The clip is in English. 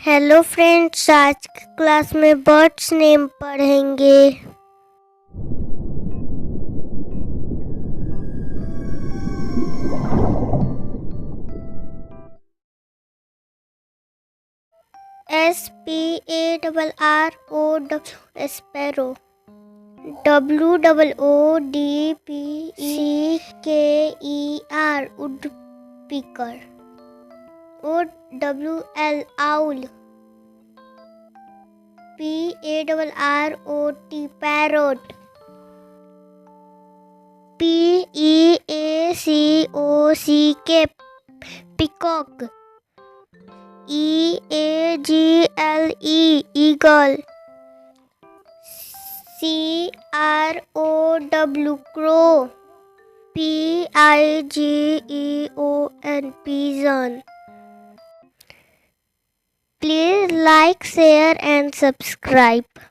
Hello friends, आज की class में बर्ड्स नेम पढ़ेंगे। SPARRO sparrow, WOODPECKER वुडपीकर, OWL owl, PARROT parrot, PEACOCK peacock, EAGLE eagle, CROW crow, PIGEON pigeon. Please like, share and subscribe.